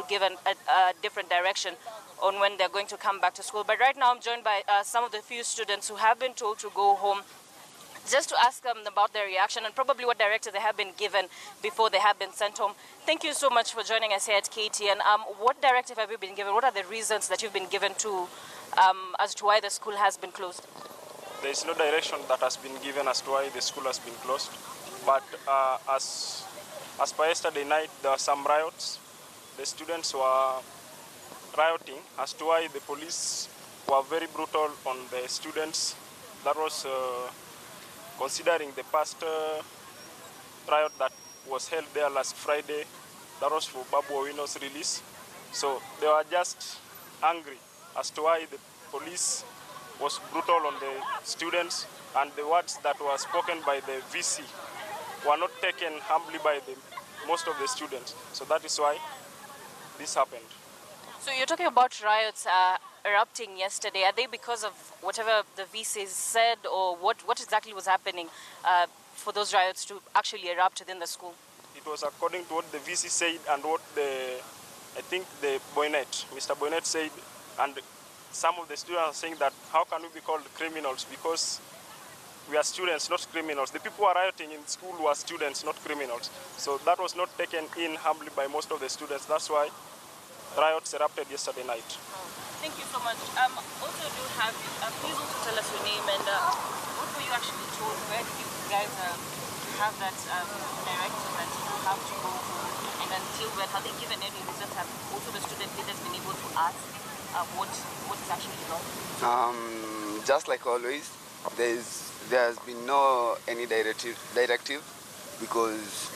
give a different direction on when they're going to come back to school. But right now I'm joined by some of the few students who have been told to go home, just to ask them about their reaction and probably what directive they have been given before they have been sent home. Thank you so much for joining us here at KTN. What directive have you been given? What are the reasons that you've been given to as to why the school has been closed? There is no direction that has been given as to why the school has been closed. But as per yesterday night, there were some riots. The students were rioting as to why the police were very brutal on the students. That was considering the past riot that was held there last Friday. That was for Babu Owino's release. So they were just angry as to why the police was brutal on the students, and the words that were spoken by the VC were not taken humbly by most of the students. So that is why this happened. So you're talking about riots erupting yesterday. Are they because of whatever the VCs said, or what exactly was happening for those riots to actually erupt within the school? It was according to what the VC said and what I think the Mr. Boynet said, and some of the students are saying that how can we be called criminals because we are students, not criminals. The people who are rioting in school were students, not criminals. So that was not taken in humbly by most of the students. That's why riots erupted yesterday night. Thank you so much. Also, do have please also tell us your name and what were you actually told? Where did you guys have that directive that you have to go home, and until when have they given any reasons? Have also the student leaders been able to ask what is actually wrong? Just like always, there has been no any directive because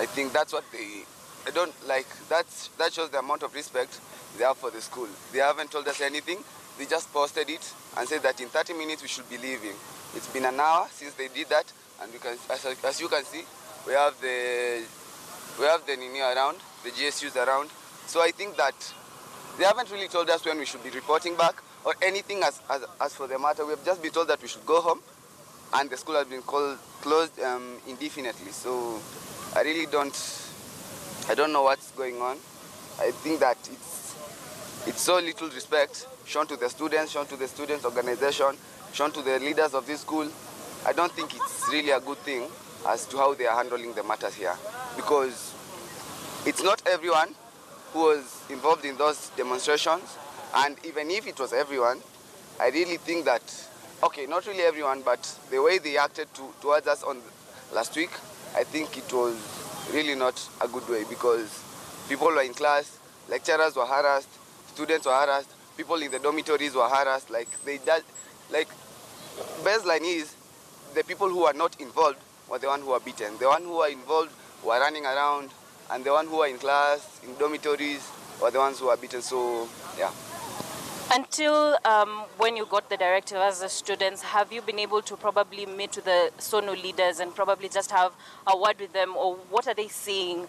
I think that's what I don't like. That shows the amount of respect they have for the school. They haven't told us anything. They just posted it and said that in 30 minutes we should be leaving. It's been an hour since they did that, and as you can see, we have the Nini around, the GSUs around. So I think that they haven't really told us when we should be reporting back or anything as for the matter. We have just been told that we should go home, and the school has been closed indefinitely. So I really don't know what's going on. I think that it's so little respect shown to the students, shown to the students' organization, shown to the leaders of this school. I don't think it's really a good thing as to how they are handling the matters here, because it's not everyone who was involved in those demonstrations, and even if it was everyone, I really think that, okay, not really everyone, but the way they acted towards us on last week, I think it was really not a good way, because people were in class, lecturers were harassed, students were harassed, people in the dormitories were harassed. Baseline is the people who are not involved were the one who are beaten. The one who are involved were running around, and the one who are in class, in dormitories, were the ones who are beaten. So, yeah. Until when you got the directive as the students, have you been able to probably meet with the SONU leaders and probably just have a word with them, or what are they saying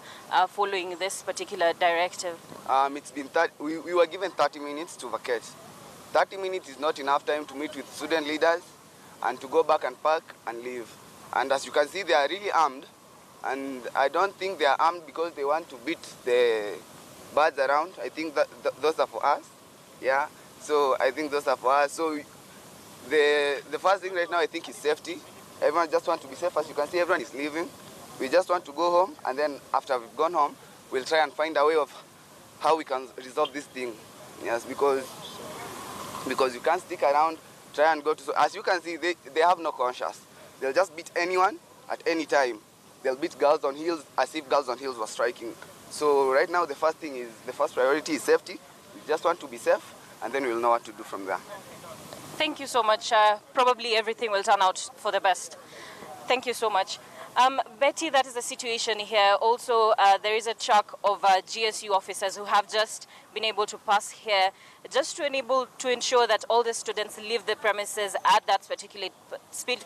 following this particular directive? It's been we were given 30 minutes to vacate. 30 minutes is not enough time to meet with student leaders and to go back and park and leave. And as you can see, they are really armed, and I don't think they are armed because they want to beat the birds around. I think that those are for us. Yeah. So I think those are for us. So the first thing right now I think is safety. Everyone just wants to be safe. As you can see, everyone is leaving. We just want to go home, and then after we've gone home, we'll try and find a way of how we can resolve this thing. Yes, because you can't stick around, try and go to... So as you can see, they have no conscience. They'll just beat anyone at any time. They'll beat girls on heels as if girls on heels were striking. So right now the first priority is safety. We just want to be safe, and then we'll know what to do from there. Thank you so much. Probably everything will turn out for the best. Thank you so much. Betty, that is the situation here. Also, there is a truck of GSU officers who have just been able to pass here just to ensure that all the students leave the premises at that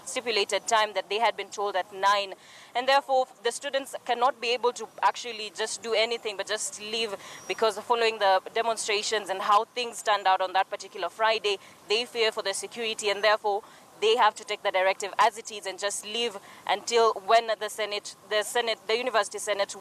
stipulated time that they had been told at 9. And therefore, the students cannot be able to actually just do anything but just leave, because following the demonstrations and how things turned out on that particular Friday, they fear for their security, and therefore they have to take the directive as it is and just leave until when the University Senate